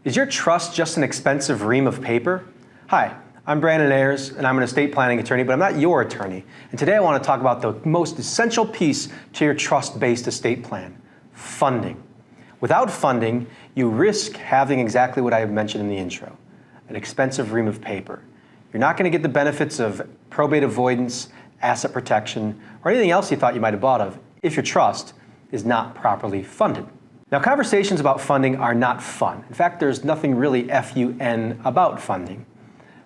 Is your trust just an expensive ream of paper? Hi, I'm Brandon Ayers, and I'm an estate planning attorney, but I'm not your attorney. And today I want to talk about the most essential piece to your trust-based estate plan, funding. Without funding, you risk having exactly what I have mentioned in the intro, an expensive ream of paper. You're not going to get the benefits of probate avoidance, asset protection, or anything else you thought you might have bought of if your trust is not properly funded. Now, conversations about funding are not fun. In fact, there's nothing really FUN about funding.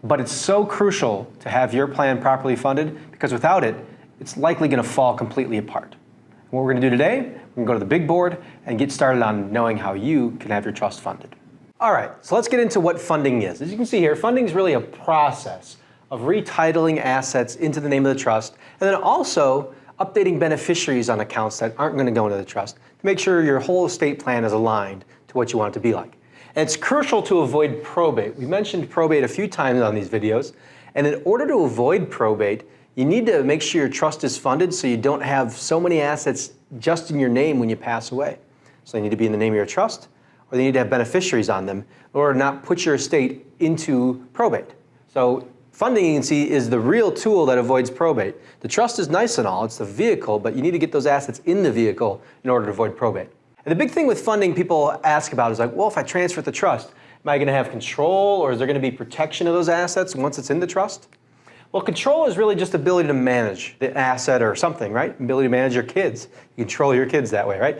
But it's so crucial to have your plan properly funded because without it, it's likely going to fall completely apart. And what we're going to do today, we're going to go to the big board and get started on knowing how you can have your trust funded. All right, so let's get into what funding is. As you can see here, funding is really a process of retitling assets into the name of the trust and then also updating beneficiaries on accounts that aren't going to go into the trust to make sure your whole estate plan is aligned to what you want it to be like. And it's crucial to avoid probate. We mentioned probate a few times on these videos, and in order to avoid probate, you need to make sure your trust is funded so you don't have so many assets just in your name when you pass away. So they need to be in the name of your trust, or they need to have beneficiaries on them in order to not put your estate into probate. So funding, you can see, is the real tool that avoids probate. The trust is nice and all, it's the vehicle, but you need to get those assets in the vehicle in order to avoid probate. And the big thing with funding people ask about is like, well, if I transfer the trust, am I going to have control or is there going to be protection of those assets once it's in the trust? Well, control is really just ability to manage the asset or something, right? Ability to manage your kids. You control your kids that way, right?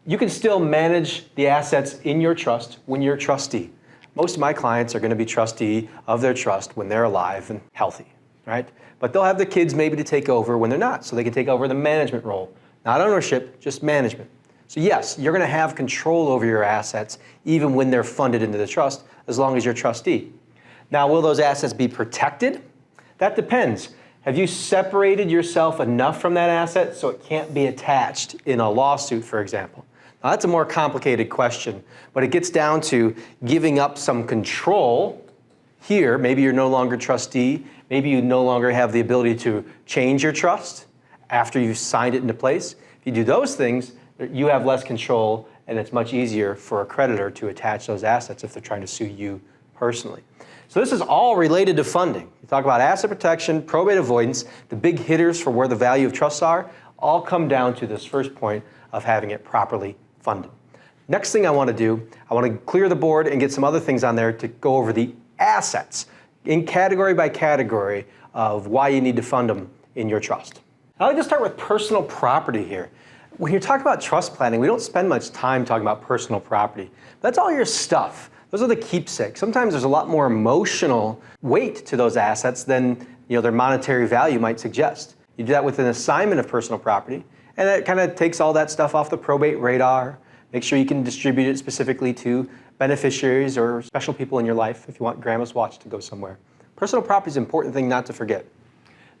You can still manage the assets in your trust when you're trustee. Most of my clients are going to be trustee of their trust when they're alive and healthy, right? But they'll have the kids maybe to take over when they're not, so they can take over the management role. Not ownership, just management. So yes, you're going to have control over your assets even when they're funded into the trust, as long as you're trustee. Now, will those assets be protected? That depends. Have you separated yourself enough from that asset so it can't be attached in a lawsuit, for example? Now, that's a more complicated question, but it gets down to giving up some control here. Maybe you're no longer trustee. Maybe you no longer have the ability to change your trust after you've signed it into place. If you do those things, you have less control, and it's much easier for a creditor to attach those assets if they're trying to sue you personally. So this is all related to funding. You talk about asset protection, probate avoidance, the big hitters for where the value of trusts are, all come down to this first point of having it properly funded. Next thing I want to do, I want to clear the board and get some other things on there to go over the assets in category by category of why you need to fund them in your trust. I'd like to start with personal property here. When you're talking about trust planning, we don't spend much time talking about personal property. That's all your stuff. Those are the keepsakes. Sometimes there's a lot more emotional weight to those assets than their monetary value might suggest. You do that with an assignment of personal property, and it kind of takes all that stuff off the probate radar. Make sure you can distribute it specifically to beneficiaries or special people in your life if you want grandma's watch to go somewhere. Personal property is an important thing not to forget.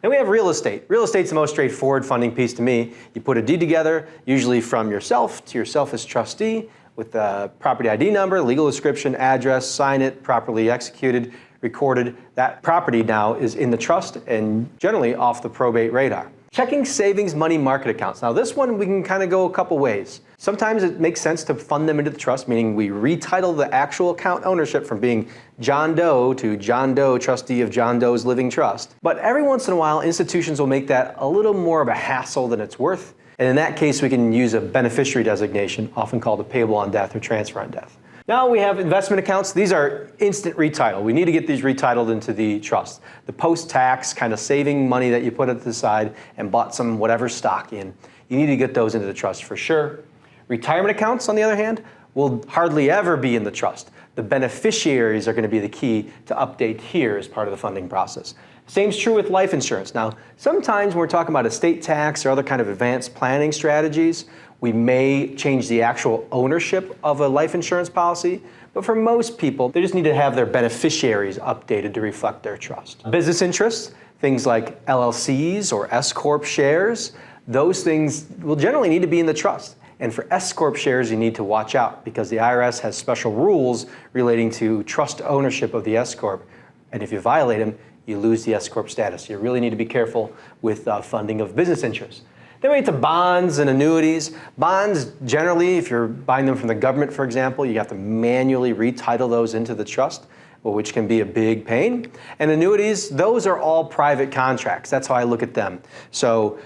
Then we have real estate. Real estate's the most straightforward funding piece to me. You put a deed together, usually from yourself to yourself as trustee, with the property ID number, legal description, address, sign it, properly executed, recorded. That property now is in the trust and generally off the probate radar. Checking savings money market accounts. Now this one we can kind of go a couple ways. Sometimes it makes sense to fund them into the trust, meaning we retitle the actual account ownership from being John Doe to John Doe, trustee of John Doe's living trust. But every once in a while, institutions will make that a little more of a hassle than it's worth. And in that case, we can use a beneficiary designation, often called a payable on death or transfer on death. Now we have investment accounts. These are instant retitle. We need to get these retitled into the trust. The post-tax kind of saving money that you put at the side and bought some whatever stock in. You need to get those into the trust for sure. Retirement accounts, on the other hand, will hardly ever be in the trust. The beneficiaries are going to be the key to update here as part of the funding process. Same's true with life insurance. Now, sometimes when we're talking about estate tax or other kind of advanced planning strategies, we may change the actual ownership of a life insurance policy, but for most people, they just need to have their beneficiaries updated to reflect their trust. Business interests, things like LLCs or S-Corp shares, those things will generally need to be in the trust. And for S-Corp shares, you need to watch out because the IRS has special rules relating to trust ownership of the S-Corp. And if you violate them, you lose the S-Corp status. You really need to be careful with funding of business interests. Then we get to bonds and annuities. Bonds, generally, if you're buying them from the government, for example, you have to manually retitle those into the trust, which can be a big pain. And annuities, those are all private contracts. That's how I look at them. So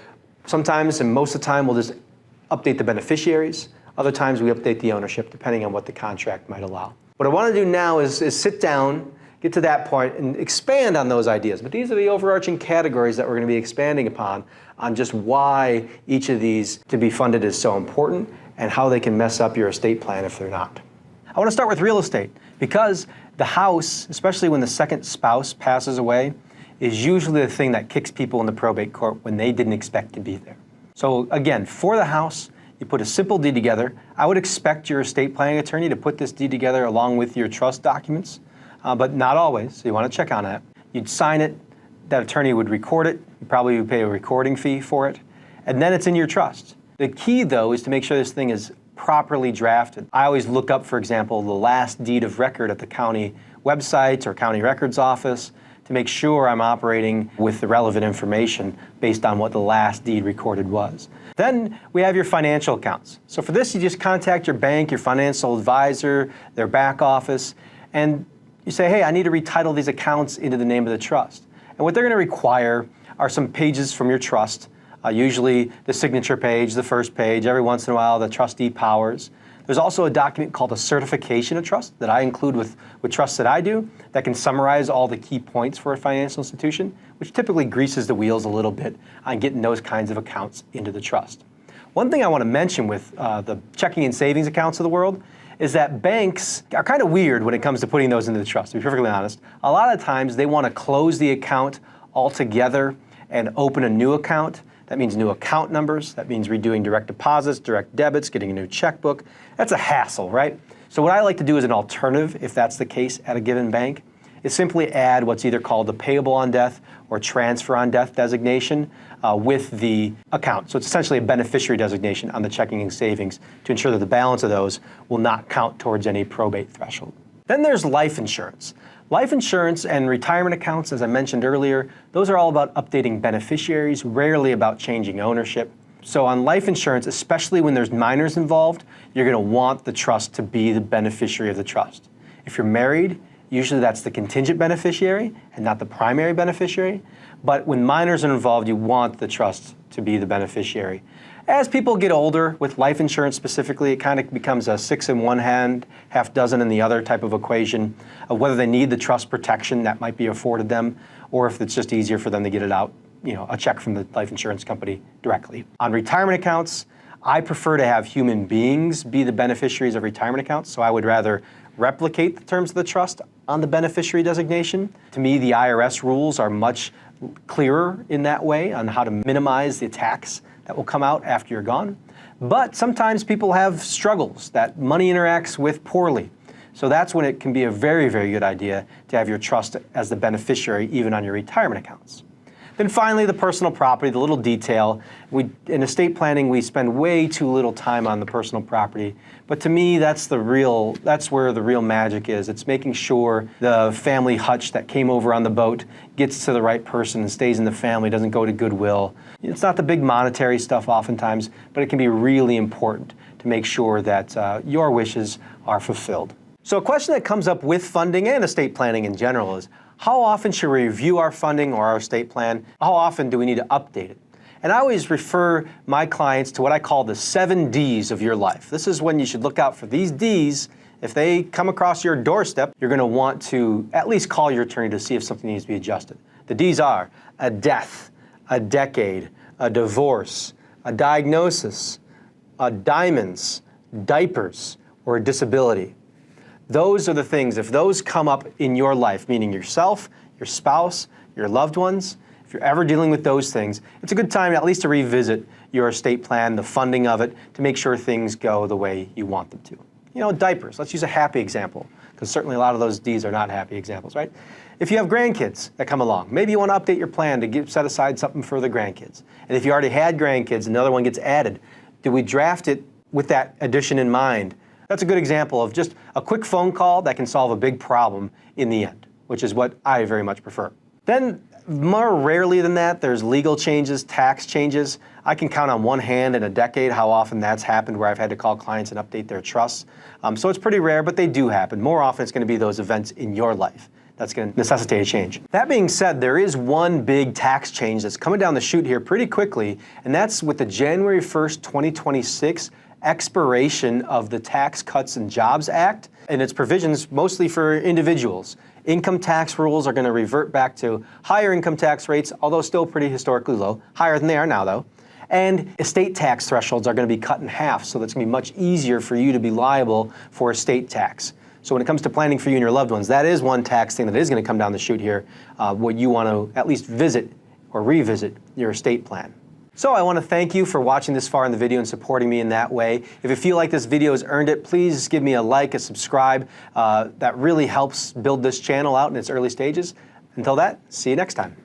sometimes, and most of the time, we'll just update the beneficiaries. Other times, we update the ownership, depending on what the contract might allow. What I want to do now is sit down, get to that point, and expand on those ideas. But these are the overarching categories that we're going to be expanding upon on just why each of these to be funded is so important and how they can mess up your estate plan if they're not. I want to start with real estate because the house, especially when the second spouse passes away, is usually the thing that kicks people in the probate court when they didn't expect to be there. So again, for the house, you put a simple deed together. I would expect your estate planning attorney to put this deed together along with your trust documents, but not always, so you want to check on that. You'd sign it, that attorney would record it, you probably would pay a recording fee for it, and then it's in your trust. The key, though, is to make sure this thing is properly drafted. I always look up, for example, the last deed of record at the county website or county records office to make sure I'm operating with the relevant information based on what the last deed recorded was. Then we have your financial accounts. So for this, you just contact your bank, your financial advisor, their back office, and you say, hey, I need to retitle these accounts into the name of the trust. And what they're going to require are some pages from your trust, usually the signature page, the first page, every once in a while the trustee powers. There's also a document called a certification of trust that I include with trusts that I do that can summarize all the key points for a financial institution, which typically greases the wheels a little bit on getting those kinds of accounts into the trust. One thing I want to mention with the checking and savings accounts of the world is that banks are kind of weird when it comes to putting those into the trust, to be perfectly honest. A lot of times they want to close the account altogether and open a new account. That means new account numbers. That means redoing direct deposits, direct debits, getting a new checkbook. That's a hassle, right? So what I like to do as an alternative, if that's the case at a given bank, is simply add what's either called the payable on death or transfer on death designation with the account. So it's essentially a beneficiary designation on the checking and savings to ensure that the balance of those will not count towards any probate threshold. Then there's life insurance. Life insurance and retirement accounts, as I mentioned earlier, those are all about updating beneficiaries, rarely about changing ownership. So on life insurance, especially when there's minors involved, you're going to want the trust to be the beneficiary of the trust. If you're married, usually that's the contingent beneficiary and not the primary beneficiary. But when minors are involved, you want the trust to be the beneficiary. As people get older, with life insurance specifically, it kind of becomes a 6 in one hand, half dozen in the other type of equation of whether they need the trust protection that might be afforded them, or if it's just easier for them to get it out, a check from the life insurance company directly. On retirement accounts, I prefer to have human beings be the beneficiaries of retirement accounts, so I would rather replicate the terms of the trust on the beneficiary designation. To me, the IRS rules are much clearer in that way on how to minimize the tax that will come out after you're gone. But sometimes people have struggles that money interacts with poorly. So that's when it can be a very, very good idea to have your trust as the beneficiary even on your retirement accounts. Then finally, the personal property, the little detail. In estate planning, we spend way too little time on the personal property. But to me, that's where the real magic is. It's making sure the family hutch that came over on the boat gets to the right person and stays in the family, doesn't go to Goodwill. It's not the big monetary stuff oftentimes, but it can be really important to make sure that your wishes are fulfilled. So a question that comes up with funding and estate planning in general is, how often should we review our funding or our estate plan? How often do we need to update it? And I always refer my clients to what I call the 7 Ds of your life. This is when you should look out for these Ds. If they come across your doorstep, you're going to want to at least call your attorney to see if something needs to be adjusted. The Ds are a death, a decade, a divorce, a diagnosis, diamonds, diapers, or a disability. Those are the things, if those come up in your life, meaning yourself, your spouse, your loved ones, if you're ever dealing with those things, it's a good time at least to revisit your estate plan, the funding of it, to make sure things go the way you want them to. Diapers, let's use a happy example, because certainly a lot of those Ds are not happy examples, right? If you have grandkids that come along, maybe you want to update your plan to set aside something for the grandkids. And if you already had grandkids, another one gets added. Do we draft it with that addition in mind? That's a good example of just a quick phone call that can solve a big problem in the end, which is what I very much prefer. Then, more rarely than that, there's legal changes, tax changes. I can count on one hand in a decade how often that's happened where I've had to call clients and update their trusts. So it's pretty rare, but they do happen. More often it's going to be those events in your life that's going to necessitate a change. That being said, there is one big tax change that's coming down the chute here pretty quickly, and that's with the January 1st, 2026 expiration of the Tax Cuts and Jobs Act and its provisions mostly for individuals. Income tax rules are going to revert back to higher income tax rates, although still pretty historically low, higher than they are now though. And estate tax thresholds are going to be cut in half, so that's going to be much easier for you to be liable for estate tax. So when it comes to planning for you and your loved ones, that is one tax thing that is going to come down the chute here, what you want to at least visit or revisit your estate plan. So I want to thank you for watching this far in the video and supporting me in that way. If you feel like this video has earned it, please give me a like, a subscribe. That really helps build this channel out in its early stages. Until that, see you next time.